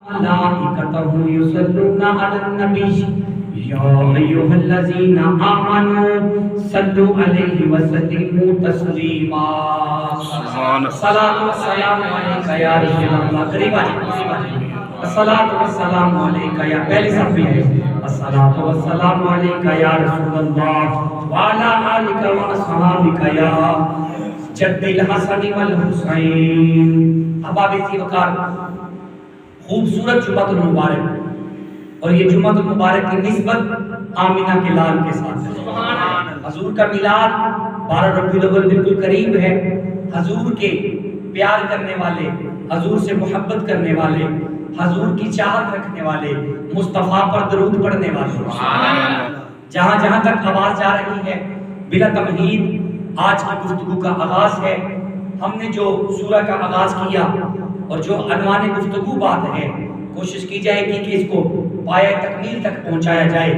ملائکتہ یصلون علی النبی یا ایھا الذین آمنوا صلوا علیہ وسلموا تسلیما الصلاۃ والسلام علیک یا رسول اللہ قریب الصلاۃ والسلام علیک یا پہلی صف میں ہے الصلاۃ والسلام علیک یا رسول اللہ وعلی آلک واصحابک یا جد الحسن والحسین۔ احباب ذی وقار، خوبصورت جمعۃ المبارک، اور یہ جمعۃ المبارک کی نسبت آمینہ کے لال کے ساتھ ہے۔ حضور کا میلاد 12 ربیع الاول بالکل قریب ہے۔ حضور کے پیار کرنے والے، حضور سے محبت کرنے والے، حضور کی چاہت رکھنے والے، مصطفیٰ پر درود پڑھنے والے، جہاں جہاں تک آواز جا رہی ہے، بلا تمہید آج کی گفتگو کا آغاز ہے۔ ہم نے جو سورہ کا آغاز کیا اور جو عنوان گفتگو بات ہے، کوشش کی جائے گی کہ اس کو پایہ تکمیل تک پہنچایا جائے۔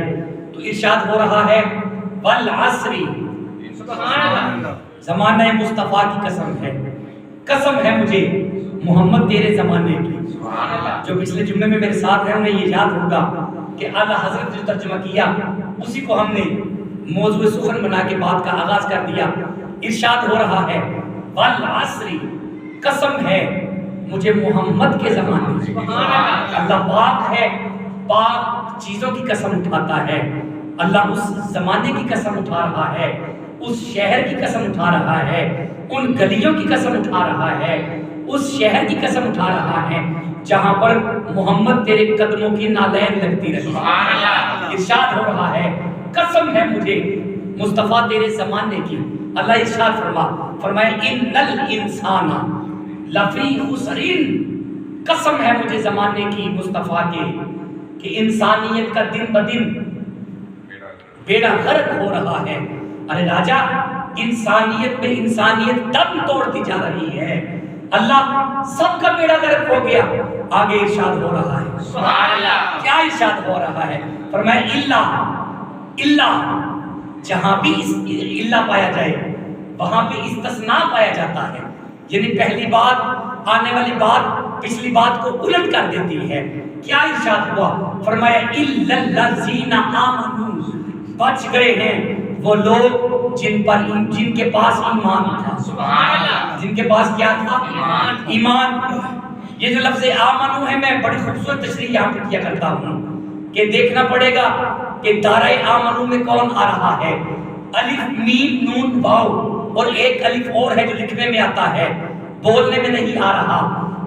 تو ارشاد ہو رہا ہے والعصر، زمانہ مصطفیٰ کی قسم ہے، قسم ہے مجھے محمد تیرے زمانے کی۔ جو پچھلے جمعے میں میرے ساتھ ہیں انہیں یہ یاد ہوگا کہ اعلیٰ حضرت جو ترجمہ کیا اسی کو ہم نے موضوع سخن بنا کے بات کا آغاز کر دیا۔ ارشاد ہو رہا ہے والعصر، قسم ہے مجھے محمد کے زمانے کی۔ اللہ پاک ہے، پاک چیزوں کی قسم اٹھاتا ہے۔ اللہ اس زمانے کی قسم اٹھا رہا ہے، اس شہر کی قسم اٹھا رہا ہے، ان گلیوں کی قسم اٹھا رہا ہے، اس شہر کی قسم اٹھا رہا ہے جہاں پر محمد تیرے قدموں کی نالین لگتی رہی۔ ارشاد ہو رہا ہے قسم ہے مجھے مصطفیٰ تیرے زمانے کی۔ اللہ ارشاد فرمائے ان الانسان لفی خسر، قسم ہے مجھے زمانے کی مصطفیٰ کے کہ انسانیت کا دن بدن بیڑا غرق ہو رہا ہے۔ ارے راجا، انسانیت میں انسانیت دم توڑتی جا رہی ہے، اللہ سب کا بیڑا غرق ہو گیا۔ آگے ارشاد ہو رہا ہے، سبحان اللہ، کیا ارشاد ہو رہا ہے؟ فرمایا اللہ، جہاں بھی اللہ پایا جائے وہاں پہ استثناء پایا جاتا ہے، یعنی پہلی بات آنے والی بات پچھلی بات کو الٹ کر دیتی ہے۔ کیا ارشاد ہوا؟ فرمایا الا الذین آمنوا، بچ گئے ہیں وہ لوگ جن کے پاس ایمان تھا۔ سبحان اللہ، جن کے پاس کیا تھا؟ ایمان۔ یہ جو لفظ آمنو ہے، میں بڑی خوبصورت تشریح یہاں پہ کیا کرتا ہوں کہ دیکھنا پڑے گا کہ دارہ آمنو میں کون آ رہا ہے۔ الف میم نون واو، اور ایک الف اور ہے جو لکھنے میں آتا ہے، بولنے میں نہیں آ رہا۔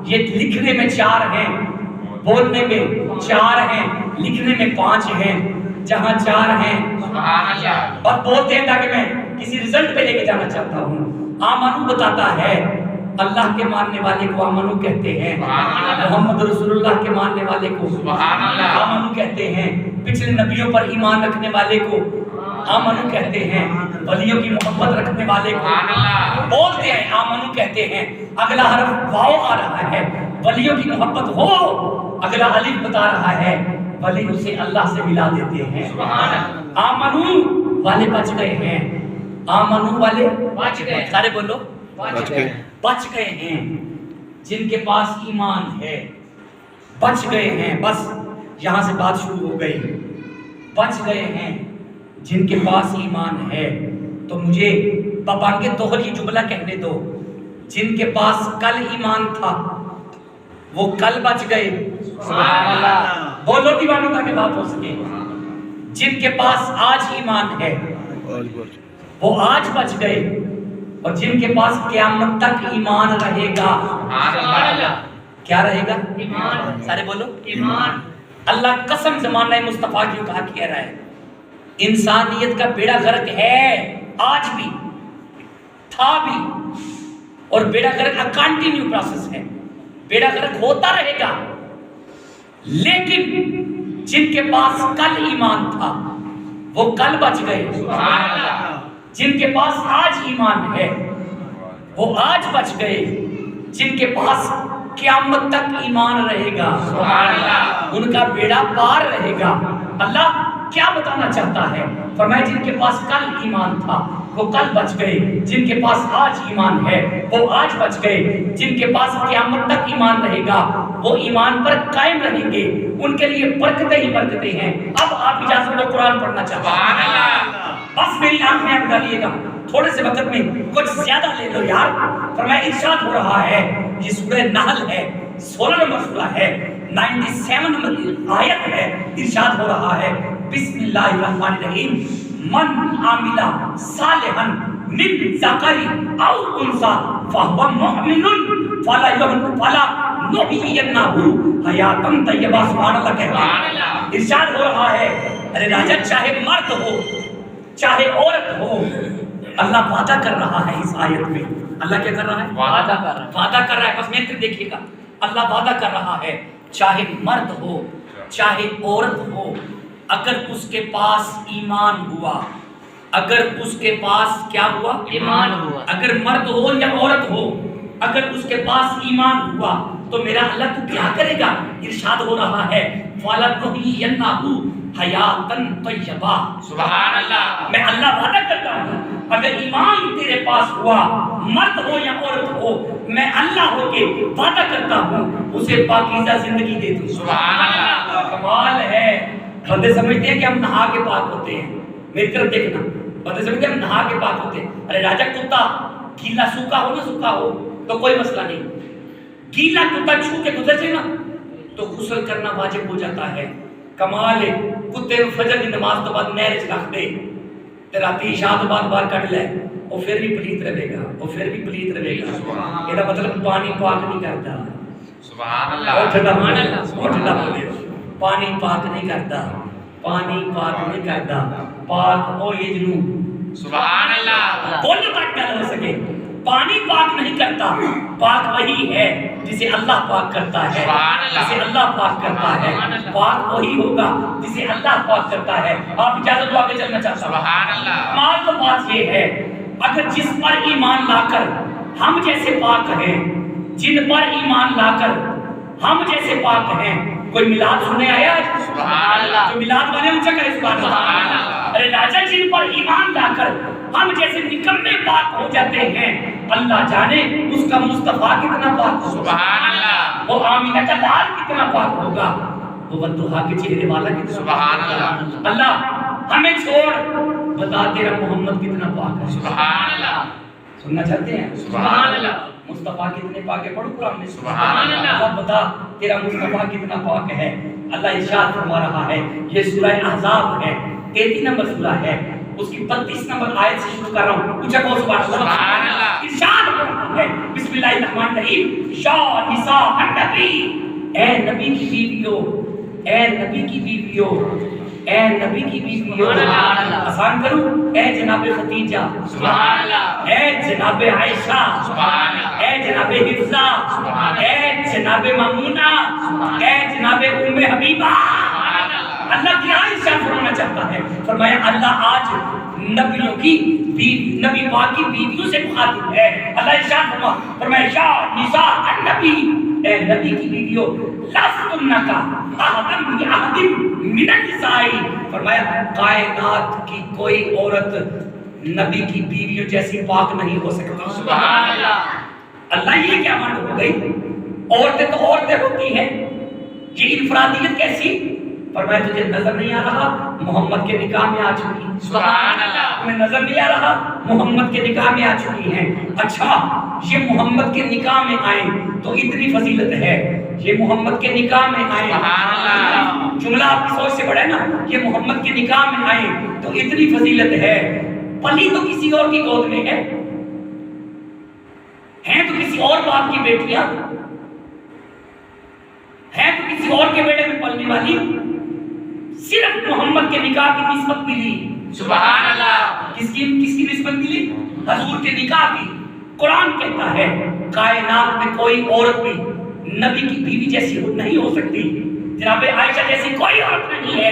یہ لکھنے میں 4 ہیں، بولنے میں 4 ہیں، لکھنے میں 5 ہیں۔ جہاں 4 ہیں اور بولتے ہیں تاکہ میں کسی رزلٹ پہ لے کے جانا چاہتا ہوں۔ آمنو بتاتا ہے اللہ کے ماننے والے کو آمنو کہتے ہیں، محمد رسول اللہ کے ماننے والے کو آمنو کہتے ہیں، پچھلے نبیوں پر ایمان رکھنے والے کو آمنو کہتے ہیں، ولیوں کی محبت رکھنے والے کو بولتے ہیں آمنو کہتے ہیں۔ اگلا حرف واو آ رہا ہے، ولیوں کی محبت ہو، اگلا الف بتا رہا ہے ولی اسے اللہ سے ملا دیتے ہیں۔ آمنو والے بچ گئے ہیں، آمنو والے بچ گئے، سارے بولو بچ گئے ہیں، جن کے پاس ایمان ہے بچ گئے ہیں۔ بس یہاں سے بات شروع ہو گئی، بچ گئے ہیں جن کے پاس ایمان ہے۔ تو مجھے ببانگ توہر یہ جملہ کہنے دو، جن کے پاس کل ایمان تھا وہ کل بچ گئے۔ سبحان اللہ، بولو دیوانوں تاکہ بات ہو سکے۔ جن کے پاس آج ایمان ہے وہ آج بچ گئے، اور جن کے پاس قیامت تک ایمان رہے گا۔ کیا رہے گا؟ ایمان۔ سارے بولو ایمان۔ اللہ قسم زمانہ مصطفیٰ کی کہا کہہ رہا ہے انسانیت کا بیڑا غرق ہے، آج بھی تھا بھی، اور بیڑا غرق کا کنٹینیو پروسیس ہے، بیڑا غرق ہوتا رہے گا۔ لیکن جن کے پاس کل ایمان تھا وہ کل بچ گئے، جن کے پاس آج ایمان ہے وہ آج بچ گئے، جن کے پاس قیامت تک ایمان رہے گا ان کا بیڑا پار رہے گا۔ اللہ کیا بتانا چاہتا ہے؟ فرمایا جن کے پاس کل ایمان تھا وہ کل بچ گئے، جن کے پاس آج ایمان ہے وہ آج بچ گئے، جن کے پاس قیامت تک ایمان رہے گا وہ ایمان پر قائم رہیں گے، ان کے لیے برکتیں ہی برکتیں ہیں۔ اب آپ اجازت دو قرآن پڑھنا چاہتا ہوں، بس میری آنکھ میں ڈالیے گا، تھوڑے سے وقت میں کچھ زیادہ لے لو یار۔ فرمایا ارشاد ہو رہا ہے، یہ سورہ نحل ہے، 16 نمبر سورہ ہے، 97 نمبر آیت ہے، ارشاد ہو رہا ہے بسم اللہ الرحمن الرحیم من عامل صالحا من ذکر او انثى فهو مؤمن فلا نحیینہ حیاتا طیبہ۔ سبحان اللہ کہتے ہیں، ارشاد ہو رہا ہے ارے راجا چاہے مرد ہو چاہے عورت ہو، اللہ وعدہ کر رہا ہے اس آیت میں۔ اللہ کیا کر رہا ہے؟ وعدہ کر رہا ہے۔ بس میرے طرف دیکھیے گا، اللہ وعدہ کر رہا ہے چاہے مرد ہو چاہے عورت ہو، اگر اس کے پاس ایمان ہوا، اگر اس کے پاس کیا ہوا؟ ایمان ہوا۔ اگر مرد ہو یا عورت ہو، اگر اس کے پاس ایمان ہوا تو میرا اللہ تو کیا کرے گا؟ ارشاد ہو رہا ہے فَلَنُحْيِيَنَّهُ حَيَاتًا طَيِّبَةً۔ سبحان اللہ، میں اللہ وعدہ کرتا ہوں اگر ایمان تیرے پاس ہوا، مرد ہو یا عورت ہو، میں اللہ ہو کے وعدہ کرتا ہوں اسے پاکیزہ زندگی دے دوں۔ سبحان اللہ، کمال ہے۔ بندے سمجھتے ہیں کہ ہم نہا کے پاک ہوتے ہیں، میری طرف دیکھنا، بندے سمجھتے ہیں ہم نہا کے پاک ہوتے ہیں۔ ارے راجا کتا گیلا سوکھا ہو نہ سوکھا ہو تو کوئی مسئلہ نہیں، گیلا کتا چھو کے گزر جائے نا تو غسل کرنا واجب ہو جاتا ہے۔ کمال ہے، کتے کو فجر کی نماز تو بعد نہر چ رکھ دے تے راتی عشاء تو بعد باہر کٹ لے، وہ پھر بھی پلیت رہے گا، وہ پھر بھی پلیت رہے گا۔ یہ مطلب پانی پاک نہیں کرتا۔ سبحان اللہ، پانی پاک نہیں کرتا، پانی پاک نہیں کرتا، پاک او یہ جنوں۔ سبحان اللہ، بولنے تک نہ ہو سکے، پانی پاک نہیں کرتا، پاک وہی ہے جسے اللہ پاک کرتا ہے، جسے اللہ پاک کرتا ہے، پاک وہی ہوگا جسے اللہ پاک کرتا ہے۔ آپ اجازت دو آگے چلنا چاہتا ہوں۔ سبحان اللہ، کمال تو بات یہ ہے اگر جس پر ایمان لا کر ہم جیسے پاک ہیں، جن پر ایمان لا کر ہم جیسے پاک ہیں، کوئی میلاد سننے آیا ہے؟ سبحان اللہ، جو میلاد والے اونچا کرے سبحان اللہ۔ ارے راجا جن پر ایمان لا کر ہم جیسے نکمے پاک ہو جاتے ہیں، اللہ جانے اس کا مصطفیٰ کتنا پاک ہوگا۔ سبحان اللہ، وہ آمینہ کا لال کتنا پاک ہوگا، وہ ودھا کے چہرے والا کتنا۔ سبحان اللہ، اللہ ہمیں چھوڑ بتا تیرا محمد کتنا پاک ہے۔ سبحان اللہ، سننا چاہتے ہیں؟ سبحان اللہ، مصطفیٰ کتنے پاک ہے، پڑھو قرآن میں سبحان اللہ۔ اللہ بتا تیرا مصطفیٰ کتنا پاک ہے۔ اللہ ارشاد فرما رہا ہے، یہ سورہ احزاب ہے، 33 نمبر سورہ ہے، اس کی 32 نمبر آیت سے شروع کر رہا ہوں، اونچا کہو سبحان اللہ۔ ارشاد ہو رہا ہے بسم اللہ الرحمن الرحیم یا نساء النبی، اے نبی کی بیویوں، اے نبی کی بیویوں، اے نبی کی بیویوں، آسان کروں، اے جناب خدیجہ سبحان اللہ، اے جناب عائشہ سبحان اللہ، اے جناب حفصہ سبحان اللہ، اے جناب مامونہ، اے جناب ام حبیبہ۔ اللہ کیا ارشاد فرمانا چاہتا ہے؟ فرمایا اللہ آج نبیوں کی نبی پاک کی بیویوں سے مخاطب ہے۔ اللہ ارشاد فرمایا یا نساء النبی، اے نبی کی بیویوں، لستن کا احدم من النساء، فرمایا کائنات کی کوئی عورت نبی کی بیویوں جیسی پاک نہیں ہو سکتی۔ سبحان اللہ، اللہ یہ کیا مان ہو گئی؟ عورتیں تو عورتیں ہوتی ہیں، یہ انفرادیت کیسی؟ فرمایا تجھے نظر نہیں آ رہا محمد کے نکاح میں آ چکی۔ سبحان اللہ، تمہیں نظر نہیں آ رہا محمد کے نکاح میں آ چکی ہیں۔ اچھا یہ محمد کے نکاح میں آئیں تو اتنی فضیلت ہے، یہ محمد کے نکاح میں آئیں، سبحان اللہ، جملہ آپ کی سوچ سے بڑا ہے نا، یہ محمد کے نکاح میں آئیں تو اتنی فضیلت ہے۔ پلی تو کسی اور کی گود میں ہے تو کسی اور باپ کی بیٹیاں ہے تو کسی اور کے بیٹے میں پلنے والی، صرف محمد کے نکاح کی نسبت ملی۔ سبحان اللہ، کس کی نسبت ملی؟ حضور کے نکاح کی۔ قرآن کہتا ہے کائنات میں کوئی عورت بھی نبی کی بیوی جیسی نہیں ہو سکتی، جناب عائشہ جیسی کوئی عورت نہیں ہے،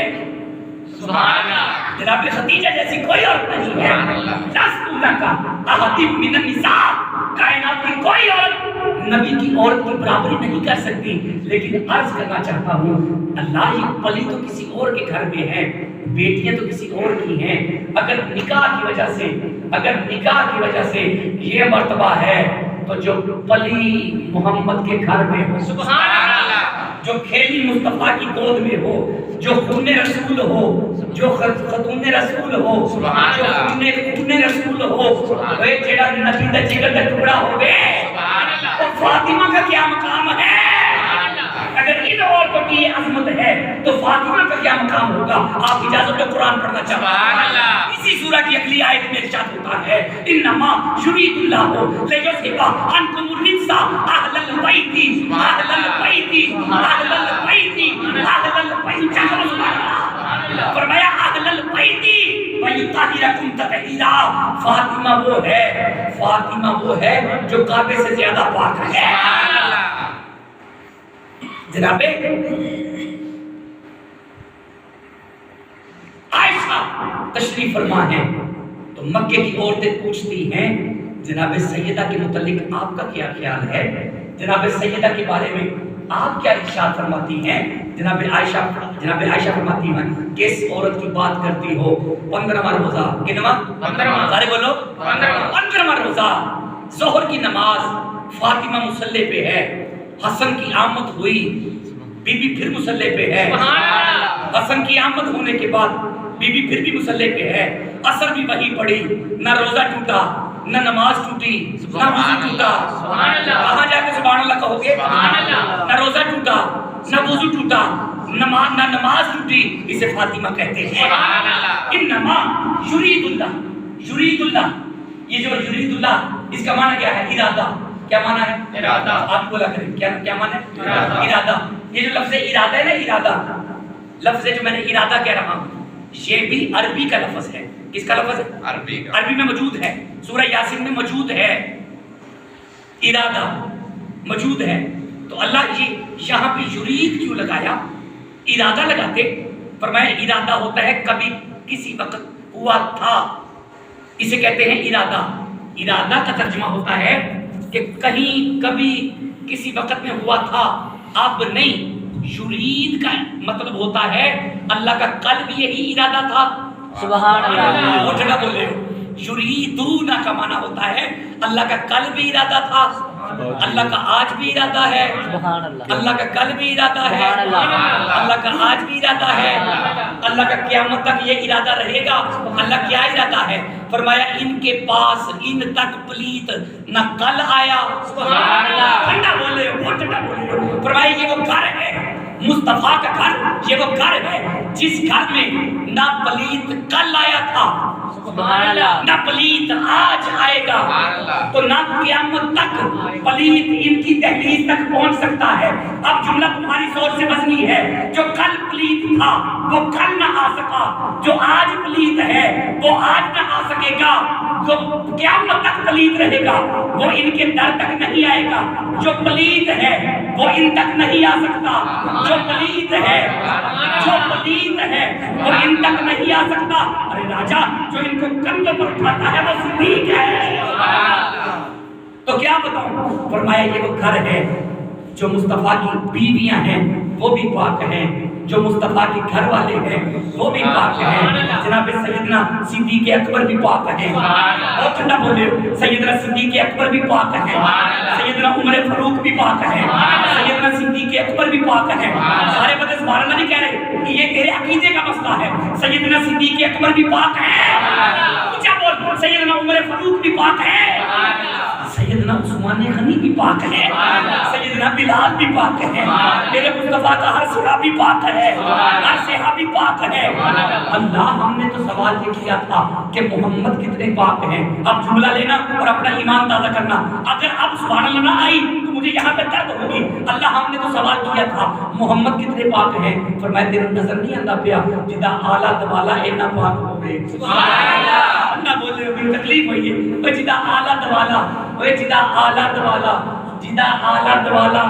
سبحان اللہ، جناب خدیجہ جیسی کوئی عورت نہیں ہے، لستن کا احد من النساء، کائنات کی کوئی عورت نبی کی عورت کی برابری نہیں کر سکتی۔ لیکن عرض کرنا چاہتا ہوں اللہ یہ پلی تو کسی اور کے گھر میں ہے، بیٹیاں تو کسی اور کی ہیں. اگر نکاح کی وجہ سے یہ مرتبہ ہے تو جو پلی محمد کے گھر میں ہو, سبحان اللہ, جو کھیلی مصطفیٰ کی گود میں ہو, جو خون رسول ہو, جو خاتون رسول ہو, جو خون رسول ہو, وہ جڑا نبی دا جگر دا ٹکڑا ہوگے, تو فاطمہ کا کیا مقام ہے؟ اگر ان عورتوں کی یہ عظمت ہے تو فاطمہ کا کیا مقام ہوگا؟ آپ اجازت دو قرآن پڑھنا چاہتا ہوں. اسی سورہ کی اگلی آیت میں ارشاد ہوتا ہے انما یرید اللہ لیذھب عنکم الرجس اہل البیت اہل البیت اہل البیت اہل البیت, فرمایا اہل البیت ویطہرکم تطہیرا. فاطمہ وہ ہے جو کعبے سے زیادہ پاک ہے. جناب عائشہ تشریف فرما ہے تو مکے کی عورتیں پوچھتی ہیں جناب سیدہ کے متعلق آپ کا کیا خیال ہے؟ جناب سیدہ کے بارے میں آپ کیا ارشاد فرماتی ہیں؟ جناب عائشہ فرماتی ہیں کس عورت کی بات کرتی ہو؟ 15واں روزہ, کتنا؟ 15واں, سارے بولو 15واں روزہ, ظہر کی نماز, فاطمہ مصلی پہ ہے, حسن کی آمد ہوئی, بی بی پھر مصلی پہ ہے, حسن کی آمد ہونے کے بعد بی بی پھر بھی مصلی پہ ہے, عصر بھی وہی پڑی, نہ روزہ ٹوٹا, نہ نماز ٹوٹی, نہ وضو ٹوٹا. کہاں جا کے سبحان اللہ کہو گے؟ نہ روزہ ٹوٹا, نہ وضو ٹوٹا, نہ نماز ٹوٹی. اسے فاطمہ کہتے ہیں. انما یرید اللہ, یہ جو یرید اللہ اس کا معنی کیا ہے؟ ارادہ. کیا معنی ہے؟ ارادہ. آپ بولا کریں کیا معنی ہے؟ ارادہ. یہ جو لفظ ارادہ ہے نا, ارادہ لفظ جو میں نے ارادہ کہہ رہا ہوں, یہ بھی عربی کا لفظ ہے. کس کا لفظ ہے؟ عربی میں موجود ہے, سورہ یاسین میں موجود ہے, ارادہ موجود ہے. تو اللہ یہاں پہ یرید کیوں لگایا؟ ارادہ لگاتے فرمایا ارادہ ہوتا ہے کبھی کسی وقت ہوا تھا, اسے کہتے ہیں ارادہ. ارادہ کا ترجمہ ہوتا ہے کہ کہیں کبھی کسی وقت میں ہوا تھا, اب نہیں. یرید کا مطلب ہوتا ہے اللہ کا کل بھی یہی ارادہ تھا. سبحان اللہ. وہ جگہ بولے یریدون کا معنی ہوتا ہے اللہ کا کل بھی ارادہ تھا, اللہ کا آج بھی ارادہ ہے, اللہ کا کل بھی ارادہ ہے, اللہ کا آج بھی ارادہ ہے, اللہ کا قیامت تک یہ ارادہ رہے گا. اللہ کیا ارادہ ہے؟ فرمایا ان کے پاس ان تک پلیت نہ کل آیا. ٹھنڈا بولے, وہ ٹھنڈا بولے. فرمایا یہ وہ گھر ہے مصطفیٰ کا گھر, یہ وہ گھر ہے جس گھر میں نہ پلیت کل آیا تھا, نہ پلیت آج آئے گا, تو نہ قیامت تک پلیت ان کی دہلیز تک پہنچ سکتا ہے. اب جملہ تمہاری سوچ سے بسنی ہے, جو کل پلیت تھا وہ کل نہ آ سکا, جو آج پلیت ہے وہ آج نہ آ سکے گا, جو قیامت تک پلیت رہے گا وہ ان کے در تک نہیں آئے گا. جو پلیت ہے وہ ان تک نہیں آ سکتا, جو پلیت ہے وہ ان تک نہیں آ سکتا. ارے راجا جو ان کو کندھوں پر اٹھاتا ہے وہ صدیق ہے. تو کیا بتاؤں؟ فرمایا یہ وہ گھر ہے جو مصطفیٰ کی بیویاں ہیں وہ بھی پاک ہیں, جو مصطفیٰ کے گھر والے ہیں وہ بھی پاک ہیں. جناب سیدنا صدیق اکبر بھی پاک ہیں. بہت ٹھنڈا بولے. سیدنا صدیق اکبر بھی پاک ہیں, سیدنا عمر فاروق بھی پاک ہیں, سیدنا صدیق اکبر بھی پاک ہیں. سارے بندے سبحان اللہ نہیں کہہ رہے, یہ تیرے عقیدے کا مسئلہ ہے. سیدنا صدیق اکبر بھی پاک ہیں. کیا بول؟ سیدنا عمر فاروق بھی پاک ہیں, سیدنا عثمان غنی بھی پاک ہے, سیدنا بلال بھی پاک ہے, میرے مصطفیٰ کا ہر صحابی پاک ہے, ہر صحابی پاک ہے. اللہ ہم نے تو سوال یہ کیا تھا کہ محمد کتنے پاک ہیں. اب جملہ لینا اور اپنا ایمان تازہ کرنا. اگر اب سبحان اللہ نہ آئی تو مجھے یہاں پہ درد ہوگی. اللہ ہم نے تو سوال کیا تھا محمد کتنے پاک ہیں. فرمایا تیرے نظر نہیں آندا پیا جدا اعلیٰ دوالا اینا پاک ہو گئے. سبحان اللہ. اللہ بولے ہوگی تکلیف ہوئی ہے جدا اعلیٰ دوالا, جدا اعلیٰ دوالا, جدا اعلیٰ دوالا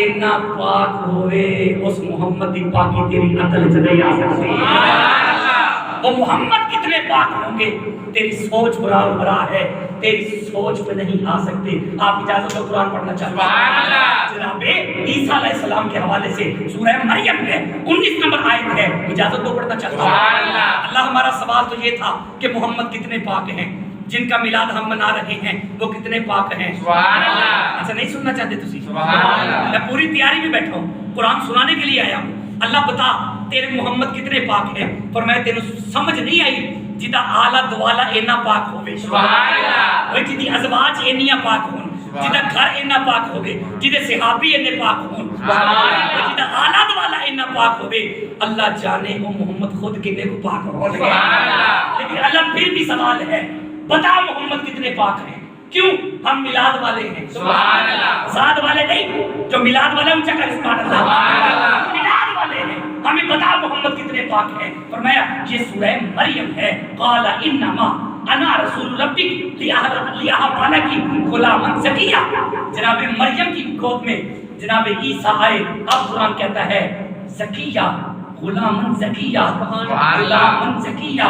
اینا پاک ہوئے. اس محمد دی پاکی تیری عقل سے نہیں آ سکتی. وہ محمد کتنے پاک ہوں گے تیری سوچ برا ہے, تیری سوچ پہ نہیں آ سکتے. آپ اجازت دو قرآن پڑھنا چاہتا ہوں. جناب عیسیٰ علیہ السلام کے حوالے سے سورہ مریم ہے 19 نمبر آیت ہے. ہے, اجازت دو پڑھنا چاہتا ہوں. اللہ ہمارا سوال تو یہ تھا کہ محمد کتنے پاک ہیں, جن کا میلاد ہم منا رہے ہیں وہ کتنے پاک ہیں. اچھا نہیں سننا چاہتے تسی؟ میں پوری تیاری میں بیٹھا ہوں, قرآن سنانے کے لیے آیا ہوں. اللہ بتا تیرے محمد کتنے پاک ہیں, پر میں تینوں سمجھ نہیں آئی جدا آلہ دوالا اینا پاک ہوئے, وہ جدی ازواج اینیا پاک ہون, جدا گھر اینا پاک ہوئے, جدے صحابی اینے پاک ہون, جدا آلہ دوالا اینا پاک ہوئے. اللہ جانے وہ محمد خود کتنے کو پاک ہون گے. لیکن اللہ پھر بھی سوال ہے, بتا محمد کتنے پاک ہیں. کیوں؟ ہم میلاد والے ہیں, زاد والے نہیں. جو میلاد والے ان چکر سبحان اللہ, میلاد والے ہیں. ہمیں بتا محمد کتنے پاک ہیں. فرمایا یہ سورہ مریم ہے. قال انما انا رسول ربک لیہب لکی غلاما زکیہ. جناب مریم کی گود میں جناب عیسیٰ آئے. اب قرآن کہتا ہے زکیہ, غلام زکیہ, غلام زکیہ.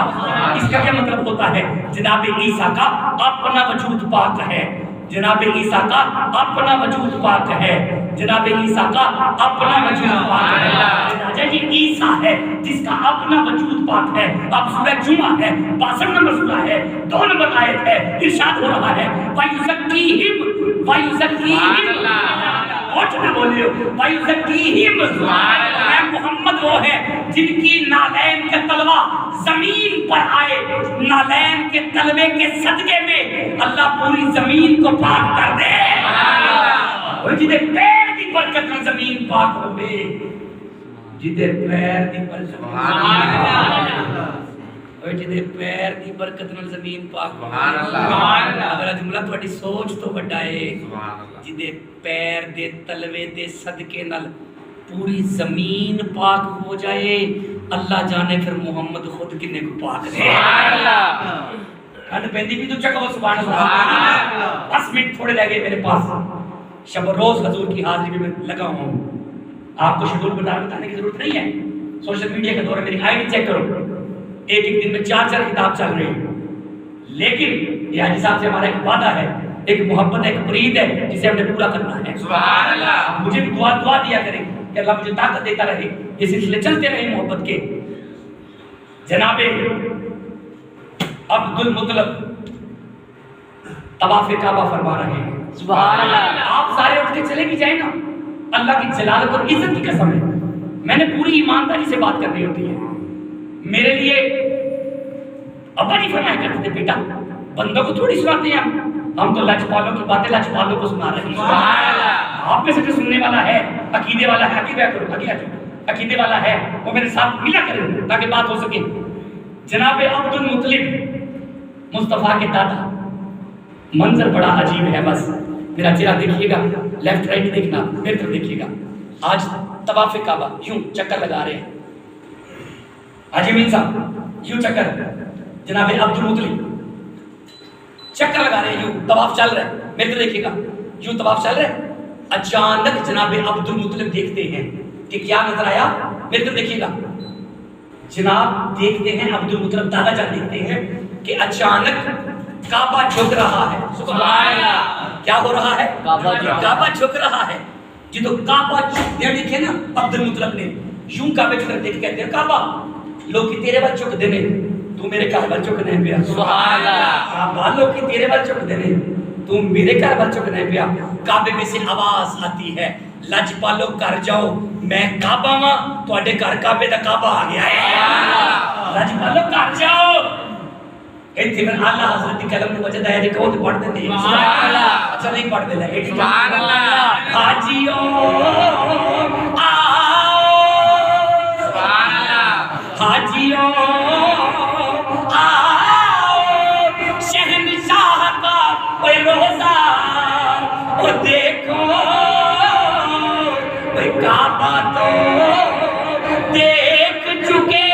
اس کا کیا مطلب ہوتا ہے؟ جناب عیسیٰ کا اپنا وجود پاک ہے, جناب عیسیٰ کا اپنا وجود پاک ہے, جناب عیسیٰ کا اپنا وجود پاک ہے. یہ عیسیٰ ہے جس کا اپنا وجود پاک ہے. اب سورہ جمعہ ہے, 62 نمبر سورہ ہے, 2 نمبر آیت ہے. ارشاد ہو رہا ہے وَيُزَكِّيهِمْ اٹھ نہ بولے وَيُزَكِّيهِمْ. اے محمد وہ ہے جن کی نالین کے تلوہ زمین پر آئے. نالین کے تلوے کے صدقے میں اللہ پوری زمین کو پاک کر دے. وہ جدے پیر دی برکت میں زمین پاک ہوئے, جدے پیر دی برکت جدے پیر دی برکت نال زمین پاک. سبحان اللہ. اگر جملہ تہاڈی سوچ تو وڈا ہے. جدے پیر دے تلوے دے صدقے نال پوری زمین پاک ہو جائے, اللہ جانے پھر محمد خود کنے کو پاک دے. سبحان اللہ. کھنڈ پیندی بھی تو چکو سبحان اللہ. 10 منٹ تھوڑے لگے میرے پاس. شب روز حضور کی حاضری میں لگا ہوں. آپ کو شیڈول بتانے کی ضرورت نہیں ہے. سوشل میڈیا کا دور ہے, میری آئی ڈی چیک کرو. ایک دن میں 4 کتاب چل رہی ہیں. لیکن یہ حاجی صاحب سے ہمارا ایک وعدہ ہے, ایک محبت ہے, ایک برید ہے جسے ہم نے پورا کرنا ہے. سبحان اللہ. مجھے بھی دعا دیا کریں کہ اللہ مجھے طاقت دیتا رہے, یہ سلسلے چلتے رہے محبت کے. جناب عبد المطلب طواف کعبہ فرما رہے ہیں. سبحان اللہ. آپ سارے اٹھ کے چلے بھی جائیں نا, اللہ کی جلالت اور عزت کی قسم ہے, میں نے پوری ایمانداری سے بات کرنی ہوتی ہے. میرے لیے ابا نہیں فرمایا کرتے تھے بیٹا بندوں کو تھوڑی سناتے ہیں ہم تو لاجپالوں کی باتیں لاجپالوں کو سنا رہے ہیں. سبحان اللہ. آپ میں سے جو سننے والا ہے, عقیدے والا ہے, آگے بیٹھ کرو, آگے آ جاؤ, عقیدے والا ہے وہ میرے ساتھ ملا کرے تاکہ بات ہو سکے. جناب عبد المطلب مصطفیٰ کے دادا. منظر بڑا عجیب ہے, بس میرا چہرہ دیکھیے گا, لیفٹ رائٹ دیکھنا, میری طرف دیکھیے گا. آج طواف کعبہ یوں چکر لگا رہے ہیں حاجی امین صاحب, یوں چکر. جناب عبد المطلب چکر لگا رہے ہیں, یوں طواف چل رہا ہے, میری طرف دیکھیے گا, یوں طواف چل رہا ہے. اچانک جناب عبد المطلب دیکھتے ہیں کہ کیا نظر آیا, میری طرف دیکھیے گا. جناب دیکھتے ہیں عبد المطلب دادا جان دیکھتے ہیں کہ اچانک کعبہ جھک رہا ہے. سبحان اللہ. کیا ہو رہا ہے؟ کعبہ جھک رہا ہے. جدو کعبہ جھکدے دیکھے نا عبد المطلب نے, یوں کعبے کی طرف دیکھ کہتے ہیں کعبہ لوگ کی تیرے بل چک دینے, تو میرے گھر بل چک نہیں پیا. سبحان اللہ. کعبہ لوگ کی تیرے بل چک دینے, تو میرے گھر بل چک نہیں پیا. کعبے میں سے آواز آتی ہے لاجپالو کر جاؤ, میں کعبہ ماں, تواڈے گھر کعبے دا کعبہ آ گیا ہے. لاجپالو کر جاؤ. ایتھے میں اللہ حضرت کی کلم نے وجہ ہے کہ وہ تو پڑھ دیتے ہیں. سبحان اللہ. اچھا نہیں پڑھ دیلا. سبحان اللہ. حاجیو آؤ, سبحان اللہ. حاجیو آؤ, شہنشاہ کا کوئی روزہ وہ دیکھو, کوئی کعبہ تو دیکھ چکے,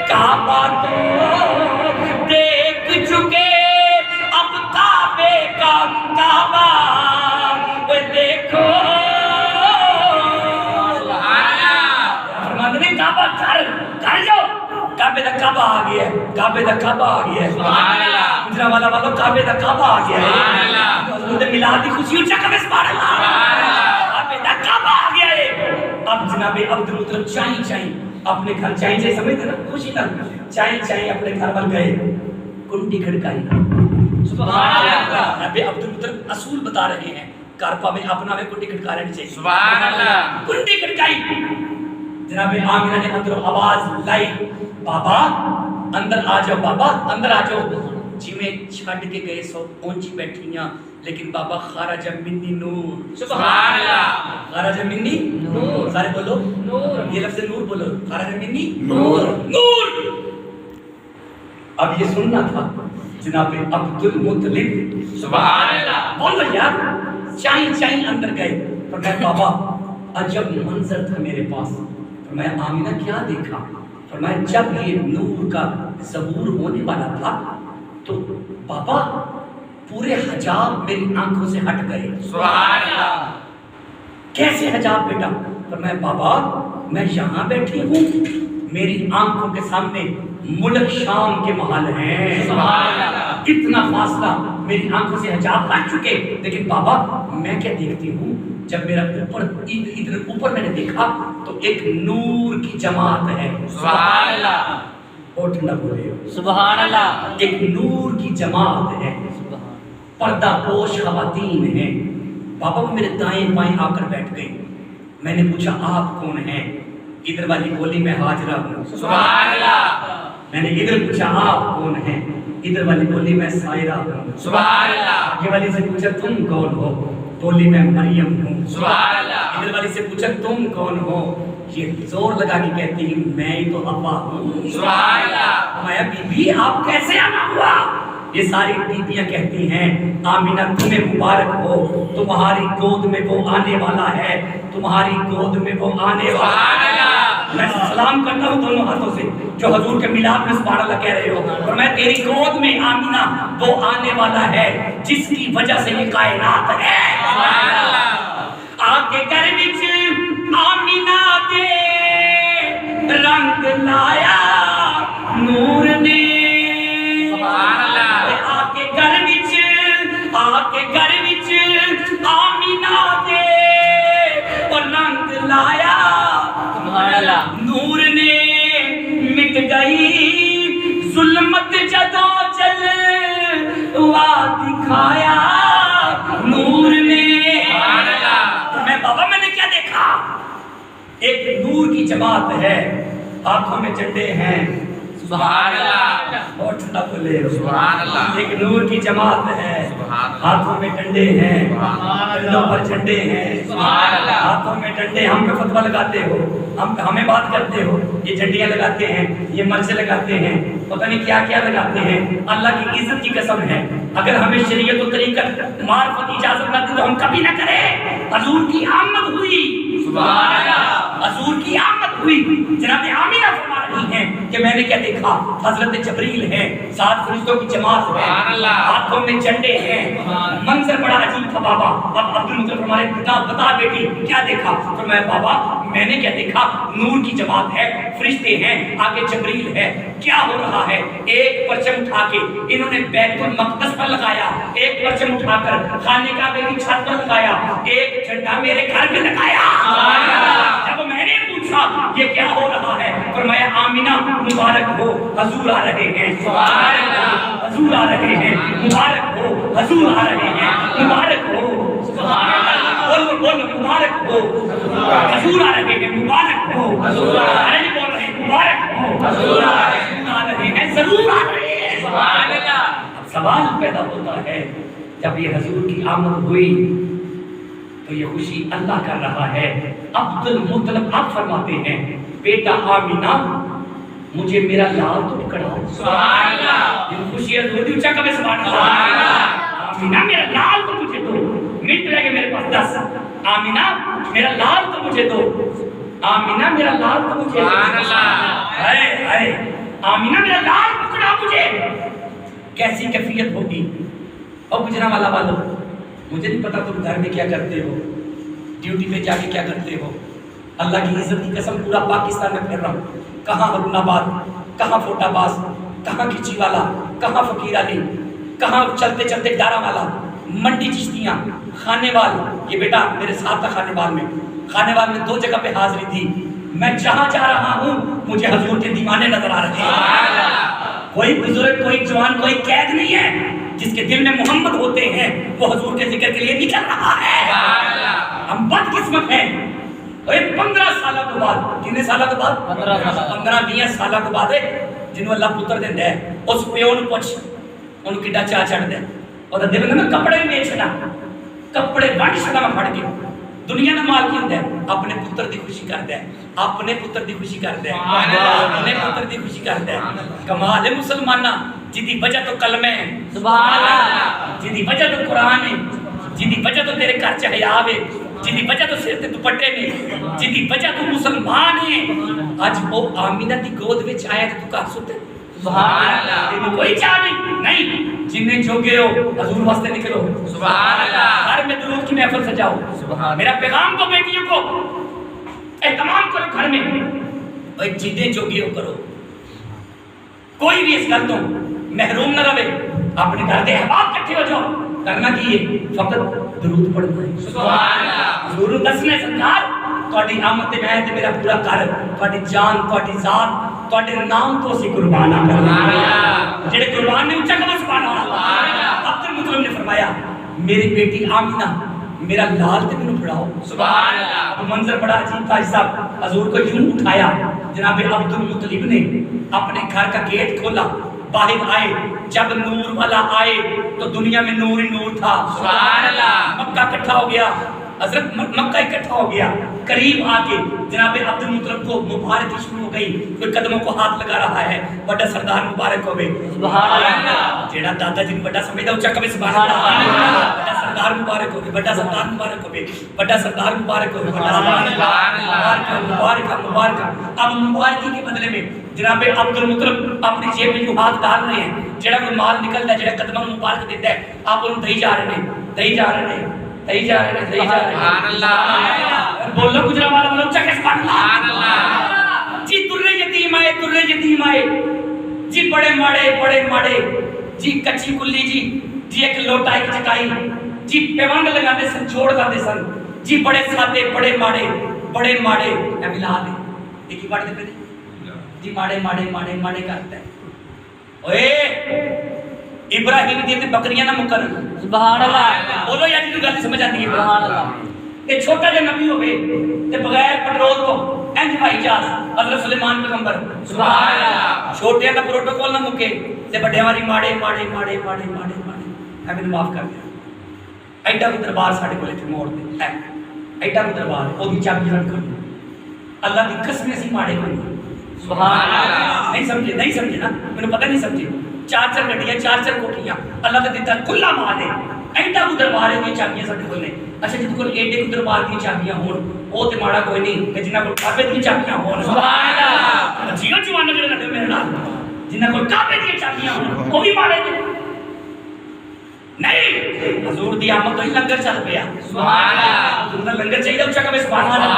کعبہ تو دیکھ چکے, اب کعبے کا کعبہ وہ دیکھو. فرماتے ہیں کعبہ گھر جاؤ, کعبے دا کعبہ آ گیا ہے, کعبے دا کعبہ آ گیا ہے. سبحان اللہ. گجرا والا والوں کعبے دا کعبہ آ گیا ہے. سبحان اللہ. حضور دے میلاد دی خوشی اونچا کرے. سبحان اللہ. کعبے دا کعبہ آ گیا ہے. اب جناب عبد المطلب چائیں اپنے گھر چائیں سمجھتے نا خوشی تھا چائیں اپنے گھر پر گئے کنڈی کھڑکائی سبحان اللہ نبی عبد المطلب اصول بتا رہے ہیں کارپا میں اپنا میں کنڈی کھڑکا رہنی چاہیے سبحان اللہ کنڈی کھڑکائی جناب آمینہ نے اندر آواز لائی بابا اندر آ جاؤ بابا اندر آ جاؤ جی میں چھڑ کے گئے سو اونچی بیٹھیاں لیکن بابا خارج منی نور سبحان اللہ خارج منی نور سارے بولو نور یہ لفظ نور بولو خارج منی نور نور اب یہ سننا تھا جناب عبد المطلب سبحان اللہ بولو یار چائیں اندر گئے فرمایا بابا عجب منظر تھا میرے پاس فرمایا آمینہ کیا دیکھا فرمایا جب یہ نور کا ظہور ہونے والا تھا تو بابا پورے حجاب میری آنکھوں سے ہٹ گئے سبحان اللہ کیسے حجاب بیٹا فرمایا بابا میں یہاں بیٹھی ہوں میری آنکھوں کے سامنے ملک شام کے محل ہیں سبحان اللہ اتنا فاصلہ میری آنکھوں سے حجاب ہٹ چکے لیکن بابا میں کیا دیکھتی ہوں جب میرا ادھر اوپر میں نے دیکھا تو ایک نور کی جماعت ہے سبحان اللہ اور ٹھنڈا بولے سبحان اللہ ایک نور کی جماعت ہے پردہ پوش خواتین ہیں بابا وہ میرے دائیں بائیں آ کر بیٹھ گئی میں نے پوچھا آپ کون ہیں ادھر والی بولی میں حاجرہ ہوں سبحان اللہ میں نے ادھر پوچھا آپ کون ہیں ادھر والی بولی میں سائرہ ہوں سبحان اللہ آگے والی سے پوچھا تم کون ہو بولی میں مریم ہوں سبحان اللہ ادھر والی سے پوچھا تم کون ہو یہ زور لگا کے کہتی ہے میں ہی تو حوا ہوں سبحان اللہ میں بی بی آپ کیسے آنا ہوا یہ ساری بیبیاں کہتی ہیں آمینہ تمہیں مبارک ہو تمہاری گود میں وہ آنے والا ہے تمہاری گود میں وہ آنے والا ہے میں سلام کرتا ہوں دونوں ہاتھوں سے جو حضور کے میلاد میں سبحان اللہ کہہ رہے ہو اور میں تیری گود میں آمینہ وہ آنے والا ہے جس کی وجہ سے یہ کائنات ہے سبحان اللہ آپ کے گھر وچ آمینہ دے رنگ لایا نور نے سبحان اللہ آپ کے گھر وچ آمینہ دے اور رنگ لایا سبحان اللہ نور نے مٹ گئی ظلمت جدو جل وا دکھایا نور نے سبحان اللہ میں بابا میں نے کیا دیکھا ایک نور کی جماعت ہے ہاتھوں میں جھنڈے ہیں سبحان اللہ اور ٹھنڈا بولے سبحان اللہ ایک نور کی جماعت ہے ہاتھوں میں ڈنڈے ہیں ڈنڈوں پر جھنڈے ہیں سبحان اللہ ہاتھوں میں ڈنڈے ہم پہ فتویٰ لگاتے ہو ہمیں بات کرتے ہو یہ جھنڈیاں لگاتے ہیں یہ مرچیں لگاتے ہیں پتہ نہیں کیا کیا لگاتے ہیں اللہ کی عزت کی قسم ہے اگر ہمیں شریعت و طریقت معرفت اجازت نہ دی تو ہم کبھی نہ کریں حضور کی آمد ہوئی سبحان اللہ حضور کی آمد ہوئی جناب آمینہ فرما رہی ہیں کہ میں نے کیا دیکھا حضرت جبریل ہیں 7 فرشتوں کی جماعت ہے ہاتھوں میں جھنڈے ہیں منظر بڑا عجیب تھا بابا اب عبد المطلب ہمارے بتا بیٹی کیا دیکھا تو میں بابا میں نے کیا دیکھا نور کی جماعت ہے فرشتے ہیں آگے جبریل ہے کیا ہو رہا ہے ایک پرچم اٹھا کے انہوں نے بیت المقدس پر لگایا ایک پرچم اٹھا کر خانے کعبے کی چھت پر لگایا ایک جھنڈا میرے گھر میں لگایا جب میں نے پوچھا یہ کیا ہو رہا ہے فرمایا آمینہ مبارک ہو حضور آ رہے ہیں سبحان اللہ حضور آ رہے ہیں مبارک ہو حضور آ رہے ہیں مبارک ہو سبحان اللہ بول مبارک ہو حضور آ رہے ہیں مبارک ہو حضور آ رہے ہیں بول رہے ہیں مبارک ہو حضور آ رہے ہیں ضرور آ رہے ہیں سبحان اللہ اب سوال پیدا ہوتا ہے جب یہ حضور کی آمد ہوئی تو یہ خوشی اللہ کر رہا ہے عبد المطلب آپ فرماتے ہیں بیٹا آمینہ مجھے میرا لال تو پکڑا سبحان اللہ یہ خوشی ہے دو اونچا کبھی سبحان اللہ آمینہ میرا لال تو مجھے دو منٹ رہ گئے میرے پاس 10 آمینہ میرا لال تو مجھے دو آمینہ میرا لال تو مجھے سبحان اللہ اے آمینہ میرا لال پکڑا مجھے کیسی کیفیت ہوگی اور گجرا والا والو مجھے نہیں پتا تم گھر میں کیا کرتے ہو ڈیوٹی پہ جا کے کیا کرتے ہو اللہ کی عزت کی قسم پورا پاکستان میں پھر رہا ہوں کہاں ہرون آباد کہاں فوٹا باز کہاں کھچی والا کہاں فقیر علی کہاں چلتے چلتے ڈارا والا منڈی چشتیاں خانے وال یہ بیٹا میرے ساتھ تھا خانے وال میں 2 جگہ پہ حاضری تھی میں جہاں جا رہا ہوں مجھے حضور کے دیوانے نظر آ رہے ہیں. کوئی بزرگ، کوئی جوان، کوئی قید نہیں ہے جس کے دل میں محمد ہوتے ہیں وہ حضور کے ذکر کے لیے نکل رہا ہے. ہم بد قسمت ہیں. 15 سالہ تو بعد، کتنے سالہ تو بعد؟ 15-20 سالہ تو بعد جنہوں اللہ پتر دیندہ ہے اس پیو نوں پوچھ انہوں کڈا چاہ چڑھدا ہے. اور دل میں کپڑے بیچنا، کپڑے ونڈ چھڑا میں پھڑ کے. دنیا دا مال کی ہوندا ہے؟ اپنے پتر دی خوشی کردا ہے، اپنے پتر دی خوشی کردا ہے، اپنے پتر دی خوشی کردا ہے. کمال ہے مسلماناں جدی وجہ تو کلمہ ہے، سبحان اللہ، جدی وجہ تو قرآن ہے، جدی وجہ تو تیرے گھر چ حیا ہے، جدی وجہ تو سر تے دوپٹے نے، جدی وجہ تو مسلمان ہے. اج او آمینہ دی گود وچ آیا تے تو گھر ستے، سبحان اللہ. تینوں کوئی چاہ نہیں. جنہیں جوگے ہو حضور واسطے نکلو، سبحان اللہ. گھر میں درود کی محفل سجاؤ. میرا پیغام کو بیٹیوں کو اہتمام کرو گھر میں. اور جنہیں جوگے ہو کرو. کوئی بھی اس گل تو محروم نہ رہے. اپنے گھر کے احباب کٹھے ہو جاؤ. کرنا کی ہے؟ فقط درود پڑھنا ہے، سبحان اللہ. حضور دسنے سرکار تہاڈی آمد تے میں تے میرا پورا گھر، تہاڈی جان، تہاڈی ذات، تہاڈے نام تو اسی قربان کرنا. جڑے قربان نے اونچا کرو سبحان اللہ. عبد المطلب نے فرمایا میری بیٹی آمینہ میرا لال تے مینوں پڑھاؤ، سبحان اللہ. اب منظر بڑا عجیب تھا. صاحب حضور کو یوں اٹھایا، جناب عبد المطلب نے اپنے گھر کا گیٹ کھولا، باہر آئے. جب نور والا آئے تو دنیا میں نور ہی نور تھا، سبحان اللہ. مکہ اکٹھا ہو گیا، حضرت مکہ اکٹھا ہو گیا. قریب آ کے جناب عبد المطلب کو مبارک شروع ہو گئی. کوئی قدموں کو ہاتھ لگا رہا ہے. بڑا سردار مبارک ہوئے، سبحان اللہ. جیڑا دادا جی بڑا سمجھدا اونچا کبھی سبحان اللہ. بڑا سردار مبارک ہوئے، بڑا سردار مبارک ہوئے، بڑا سردار مبارک ہوئے، بڑا سبحان اللہ. مبارک مبارک. اب مبارکی کے بدلے میں جناب عبد المطلب اپنی جیب میں جو ہاتھ ڈال رہے ہیں، جڑا کوئی مال نکلتا ہے، جڑا قدموں مبارک دیتا ہے، آپ انہوں دہی جا رہے ہیں، دہی جا رہے ہیں، دہی جا رہے ہیں، دہی جا رہے ہیں. سبحان اللہ. بولو گجرا والا بولو اونچا کہ سبحان اللہ. جی درے یتیم آئے، درے یتیم آئے، جی بڑے ماڑے، بڑے ماڑے، جی کچی کلی، جی ایک لوٹا ایک چٹائی، جی پیوند لگاتے سن، چھوڑ جاتے سن. جی بڑے سادے، بڑے ماڑے، بڑے ماڑے. اے ملا دے ایک ہی پڑھ دے پہلے جی ماڑے ماڑے ماڑے ماڑے کرتا ہے. اوئے ابراہیم دی تے بکریاں نہ مکرن، سبحان اللہ. بولو یار جی گل سمجھ آتی ہے، سبحان اللہ. کہ چھوٹا جا نبی ہوئے تے بغیر پٹرول تو انج بھائی جاز حضرت سلیمان پیغمبر، سبحان اللہ. چھوٹے دا پروٹوکول نہ مکے تے بڑے والی ماڑے ماڑے ماڑے ماڑے ماڑے ماڑے. ہمیں معاف کر دیا. ایڈا کو دربار ساڈے کول تے موڑ دے، ایڈا کو دربار او دی چابی رکھ کر اللہ دی قسم اسی ماڑے کوئی، سبحان اللہ. نہیں سمجھے، نہیں سمجھے نا، میں پتہ نہیں سمجھے. 4 گڈیاں، 4 کوٹھیاں اللہ نے دیتا کھلا مال ہے. ایڈا کو دربار ہے، چابیاں ساڈے کول نے. اچھا جس کو ایڈے کو دربار دی چابیاں ہون او تے ماڑا کوئی نہیں کہ جنہاں کول کعبے دی چابیاں ہون، سبحان اللہ. جیو جوان جڑے رہندے میرے نال جنہاں کول کعبے دی چابیاں ہون او بھی ماڑے نے. نہیں حضور دی آمد تو ہی لنگر چل پیا، سبحان اللہ. حضور دا لنگر چاہیے اونچا کہ سبحان اللہ.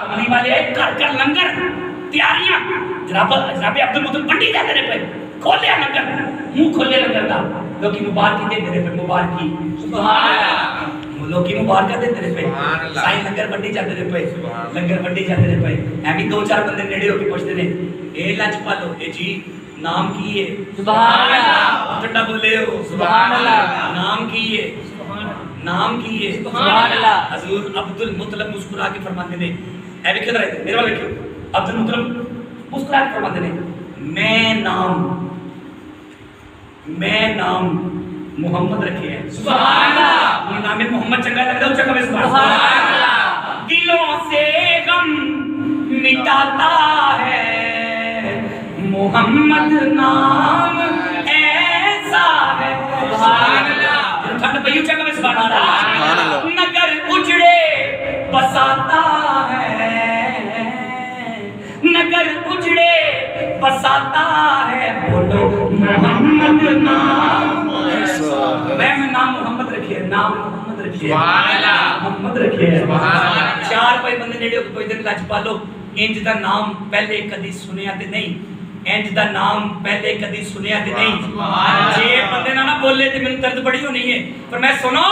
کملی والے گھر گھر لنگر تیاریاں. جناب عبد المطلب پنڈی جاتے رہے پہ کھولیا لنگر، منہ کھولے لنگر دا. لوکی مبارکی دے رہے پہ، مبارکی، سبحان اللہ. لوکی مبارکہ دے رہے پہ، سائیں لنگر بنڈی جاتے رہے پہ، لنگر بنڈی جاتے رہے پہ. ایویں 2-4 بندے نیڑے ہو کے پوچھتے نے اے لنچ پالو، اے جی نام کی ہے، سبحان اللہ. ٹھنڈا بولے ہو، سبحان اللہ. نام کی ہے، نام کی ہے، سبحان اللہ. حضور عبد المطلب مسکرا کے فرماتے نے، اے دیکھو ذرا میرے والے کیوں. عبد المطلب مسکرا کے فرماتے نے میں نام محمد رکھے ہیں، سبحان اللہ. یہ نام محمد چنگا لگ رہا ہے، چنگا سبحان اللہ. دلوں سے غم مٹاتا ہے محمد نام ایسا ہے، سبحان اللہ. ٹھنڈ پئی چنگا سبحان اللہ. نگر اجڑے بساتا ہے، نگر اجڑے بساتا ہے، بولو محمد نام ایسا ہے. میں نام محمد رکھے، نام محمد رکھے، سبحان اللہ. محمد رکھے، سبحان اللہ. 4 پے بندے نیڑے کوئی دن لج پالو انج دا نام پہلے کدی سنیا تے نہیں، انج دا نام پہلے کدی سنیا تے نہیں. جے بندے نہ بولے تے مینوں درد بڑی ہونی ہے. پر میں سنو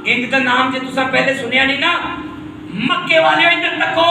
انج دا نام جے تساں پہلے سنیا نہیں نا، مکے والے ادھر تکو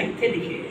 ਇੱਥੇ ਲਿਖੇ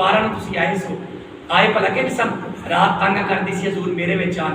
12 ਨੂੰ ਤੁਸੀਂ ਆਏ ਸੋ ਆਏ ਭਲਾ ਕਿ ਸਭ ਰਾਤ ਤੰਗ ਕਰਦੀ ਸੀ ਹਜ਼ੂਰ ਮੇਰੇ ਵਿੱਚ ਆਣ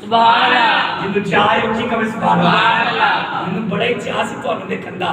ਸੁਭਾਨ ਅੱਲਾਹ ਜਿੰਨੂੰ ਚਾਹ ਉੱਚੀ ਕਵੇ ਸੁਭਾਨ ਅੱਲਾਹ ਮੈਨੂੰ ਬੜਾ ਹੀ ਚਾਹ ਸੀ ਤੁਹਾਨੂੰ ਵੇਖਣ ਦਾ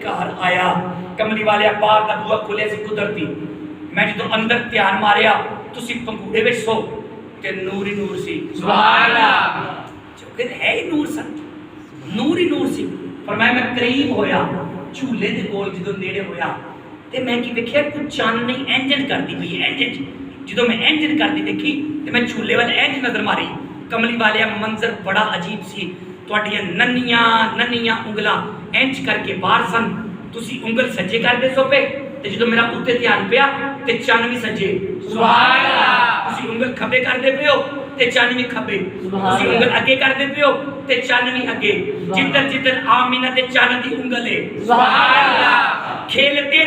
ਘਰ ਆਇਆ ਕਮਲੀ ਵਾਲਿਆ ਬਾਹਰ ਦਾ ਬੂਹਾ ਖੁੱਲਿਆ ਸੀ ਕੁਦਰਤੀ ਮੈਂ ਜਦੋਂ ਅੰਦਰ ਧਿਆਨ ਮਾਰਿਆ ਤੁਸੀਂ ਪੰਗੂੜੇ ਵਿੱਚ ਸੋ ਤੇ ਨੂਰ ਹੀ ਨੂਰ ਸੀ ਸੁਭਾਨ ਅੱਲਾਹ ਜੋ ਕਿ ਹੈ ਹੀ ਨੂਰ ਸਨ ਨੂਰ ਹੀ ਨੂਰ ਸੀ ਪਰ ਮੈਂ ਕਰੀਬ ਹੋਇਆ ਝੂਲੇ ਦੇ ਕੋਲ ਜਦੋਂ ਨੇੜੇ ਹੋਇਆ ਤੇ ਮੈਂ ਕੀ ਵੇਖਿਆ ਕੋਈ ਚਾਨਣੀ ਇੰਜਨ ਕਰਦੀ ਪਈ ਇੰਜਨ ਜਦੋਂ ਮੈਂ ਇੰਜਨ ਕਰਦੀ ਦੇਖੀ ਤੇ ਮੈਂ ਝੂਲੇ ਵੱਲ ਇੰਜ ਨਜ਼ਰ ਮਾਰੀ ਕਮਲੀ ਵਾਲਿਆ ਮੰਜ਼ਰ ਬੜਾ ਅਜੀਬ ਸੀ ਤੁਹਾਡੀਆਂ ਨੰਨੀਆਂ ਉਂਗਲਾਂ ਇੰਚ ਕਰਕੇ ਬਾਹਰ ਸਨ ਤੁਸੀਂ ਉਂਗਲ ਸੱਜੇ ਕਰਦੇ ਸੋ ਪਏ ਤੇ ਜਦੋਂ ਮੇਰਾ ਉੱਤੇ ਧਿਆਨ ਪਿਆ ਤੇ ਚੰਨ ਵੀ ਸੱਜੇ ਸੁਭਾਨ ਅੱਲਾਹ ਤੁਸੀਂ ਉਂਗਲ ਖੱਬੇ ਕਰਦੇ ਪਏ ਹੋ ਤੇ ਚੰਨ ਵੀ ਖੱਬੇ ਤੁਸੀਂ ਉਂਗਲ ਅੱਗੇ ਕਰਦੇ ਪਏ ਹੋ ਤੇ ਚੰਨ ਵੀ ਅੱਗੇ ਜਿੱਧਰ ਜਿੱਧਰ ਆਮੀਨਾ ਤੇ ਚੰਨ ਦੀ ਉਂਗਲ ਹੈ ਸੁਭਾਨ ਅੱਲਾਹ ਖੇਲਤੇ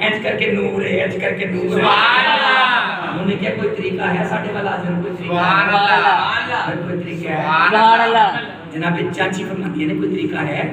ਇੰਜ ਕਰਕੇ ਨੂਰ ਹੈ ਇੰਜ ਕਰਕੇ ਨੂਰ ਹੈ ਸੁਭਾਨ ਅੱਲਾਹ ਉਹਨੇ ਕਿਹਾ ਕੋਈ ਤਰੀਕਾ ਹੈ ਸਾਡੇ ਵਾਲਾ ਅਜਨ ਕੋਈ ਤਰੀਕਾ ਸੁਭਾਨ ਅੱਲਾਹ ਕੋਈ ਤਰੀਕਾ ਹੈ ਸੁਭਾਨ ਅੱਲਾਹ ਜਨਾਬ ਚਾਚੀ ਫਰਮਾਦੀ ਨੇ ਕੋਈ ਤਰੀਕਾ ਹੈ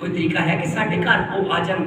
ਕੋਈ ਤਰੀਕਾ ਹੈ ਕਿ ਸਾਡੇ ਘਰ ਉਹ ਆ ਜਾਣ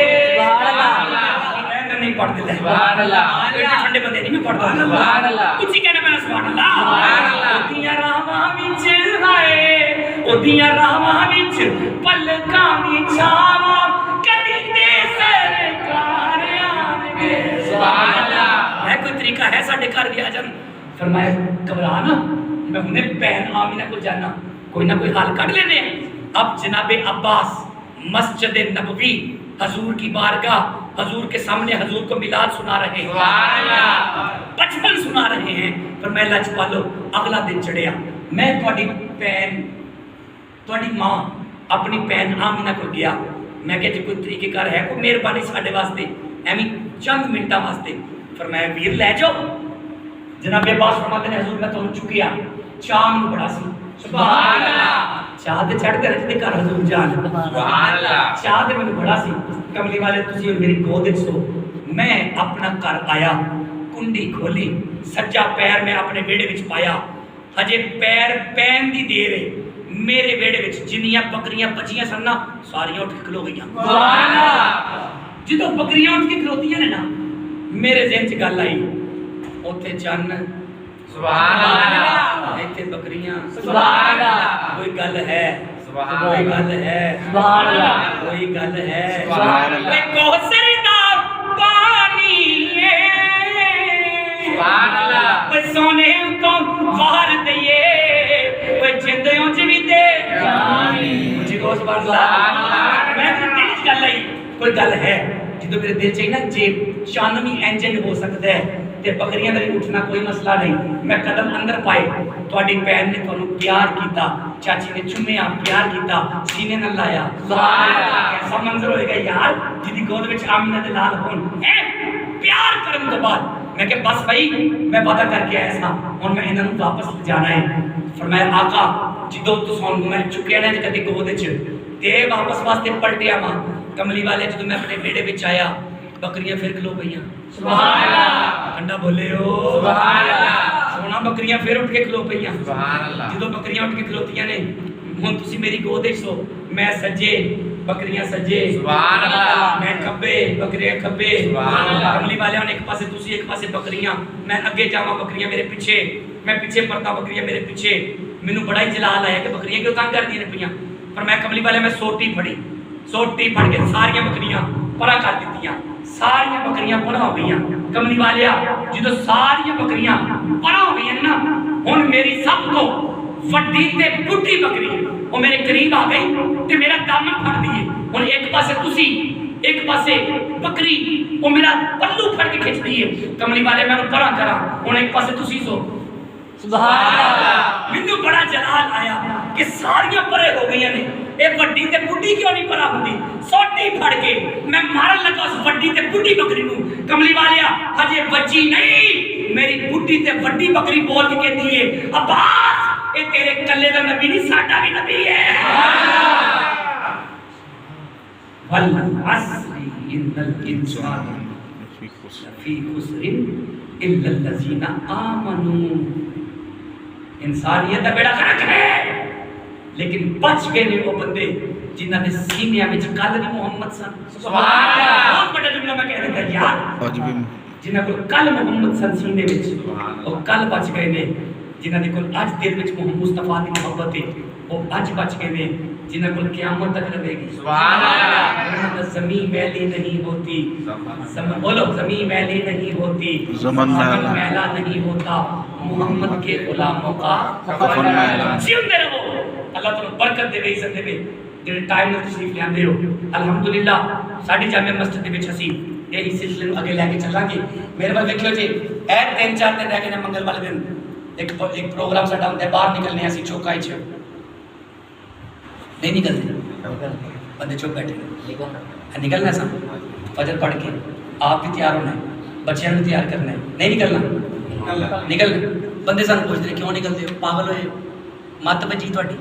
گے سبحان اللہ نہیں پڑھتے لے سبحان اللہ ٹھنڈے بندے نہیں میں پڑھتا سبحان اللہ کچھ ہی کہنا میں سبحان اللہ سبحان اللہ اودیاں راواں وچ ہائے اودیاں راواں وچ پلکاں وچ چھاواں کدی تے سرکار آن گے سبحان اللہ ہے کوئی طریقہ ہے ساڈے گھر بھی آ جان فرمایا گھبرا نا میں ہنے بہن آمینہ کو جانا کوئی نہ کوئی حال کر لینے اب جناب عباس مسجد نبوی حضور کی بارگاہ حضور کے سامنے حضور کو میلاد سنا رہے ہیں سبحان اللہ بچپن سنا رہے ہیں پر میں لچ پالو اگلا دن چڑھیا میں تواڈی بہن تواڈی ماں اپنی بہن آمینہ کو گیا میں کہ جی کوئی طریقے کار ہے کوئی مہربانی ساڈے واسطے ایویں چند منٹاں واسطے فرمایا ویر لے جاؤ جناب عباس فرماتے ہیں حضور میں تو چکیا چاہ میں بڑا سی سبحان اللہ چاہ تے چڑھ کے رجتے کر حضور جان سبحان اللہ چاہ تے میں بڑا سی کملی والے تسی میری گود وچ سو میں اپنا گھر آیا کنڈی کھولی سجا پیر میں اپنے ویڑے وچ پایا ہجے پیر پین دی دیر ہے میرے ویڑے وچ جنیاں بکریاں بچیاں سن نا ساریاں اٹھ کے کھلو گئیاں سبحان اللہ جدوں بکریاں اٹھ کے کھلوتیاں نے نا میرے ذہن چ گل آئی اوتھے چن سبحان اللہ ایتھے بکریاں سبحان اللہ کوئی گل ہے سبحان کوئی اللہ گل ہے سبحان اللہ کوئی گل ہے سبحان اللہ کوئی کوثر دا پانی ہے سبحان اللہ کوئی سونے تو باہر دئیے کوئی جندیوں چ بھی دے مجھے کو سبحان اللہ میں تے دل چ گل آئی کوئی گل ہے جدوں میرے دل چ نا جے شانوی انجن ہو سکدا ہے تے بکریاں دا اٹھنا کوئی مسئلہ نہیں میں قدم اندر پائے تواڈی بہن نے تانوں پیار کیتا چاچی نے چومیا پیار کیتا سینے نال لایا سبحان اللہ کیسا منظر ہوئے گا یار جدی گود وچ آمینہ دے لال ہون پیار کرن تو بعد میں کہ بس بھائی میں وعدہ کر کے آیا تھا ہن میں انہاں نوں واپس لے جانا ہے فرمایا آقا جدوں تساں میں چکیا نے کدی گود وچ تے واپس واسطے پلٹیا ماں کملی والے جدوں میں اپنے بیڑے وچ آیا بکریاں پھر کھلو گئیاں سبحان اللہ ٹھنڈا بولے ہو سبحان اللہ سونا بکریاں پھر اٹھ کے کھلو پئیاں سبحان اللہ جدوں بکریاں اٹھ کے کھلوتیاں نے ہن تسی میری گود وچ سو میں سجے بکریاں سجے سبحان اللہ میں کھبے بکریاں کھبے سبحان اللہ کملی والے نے ایک پاسے تسی ایک پاسے بکریاں میں اگے جاواں بکریاں میرے پیچھے میں پیچھے پرتا بکریاں میرے پیچھے مینوں بڑا ہی جلال آیا کہ بکریاں کیوں تنگ کردیاں نے پیاں پر میں کملی والے میں سوٹی پھڑ کے ساریاں بکریاں پرا کر دتیاں ساریاں بکریاں پرا ہو گئیاں کملی والیا جدوں ساریاں بکریاں پرا ہو گئیاں نا ہن میری سب تو وڈی تے بڈھی بکری وہ میرے قریب آ گئی تے میرا دامن پھڑ دیے ہن ایک پاسے تسی ایک پاسے بکری وہ میرا پلو پھڑ کے کھچ دیے کملی والے میں پرا کرا ہن ایک پاسے تسی سو سبحان اللہ مینوں بڑا جلال آیا کہ ساریاں پرے ہو گئی نے اے وڈی تے بڈھی کیوں نہیں پرا ہوندی سوٹی پھڑ کے میں مارن لگا اس وڈی تے بڈھی بکری نوں کملی والیا ہجے بچی نہیں میری بڈھی تے وڈی بکری بول کے کہندی ہے عباس اے تیرے کلے دا نبی نہیں ساڈا بھی نبی ہے والعصر ان الانسان لفی خسر الا الذین آمنوا انسانیت دا بیڑا غرق ہے لیکن بچ گئے نے وہ بندے جنہاں دے سینیاں وچ کل بھی محمد سن سبحان اللہ بہت بڑا جملہ میں کہہ دیتا یار جنہاں کو کل محمد سن سینے وچ وہ کل بچ گئے نے جنہاں دے کول اج دل وچ محمد مصطفیٰ دی محبت ہے وہ اج بچ گئے نے جنہاں کول قیامت تک رہے گی سبحان اللہ زمین میلی نہیں ہوتی بولو زمین میلی نہیں ہوتی زمن میلا نہیں ہوتا محمد کے غلاموں کا کفن میلا جیندے رہو اللہ تعالی برکت دے عزت دے جڑے ٹائم نال تشریف لے آندے ہو الحمدللہ ساڈی جامع مسجد دے وچ اسی یہی سلسلے نوں اگے لے کے چلاں گے میرے ول ویکھو جی اے 3-4 دن رہ گئے نے منگل والے دن ایک پروگرام ساڈا ہوندا ہے باہر نکلنے اسی چوکا وچ نہیں نکلتے بندے چپ بیٹھے نکلنا سا فجر پڑھ کے آپ بھی تیار ہونا ہے بچیاں بھی تیار کرنا ہے نہیں نکلنا نکلنا بندے سانو پوچھتے کیوں نکلتے ہو پاگل ہوئے مت بجی تھوڑی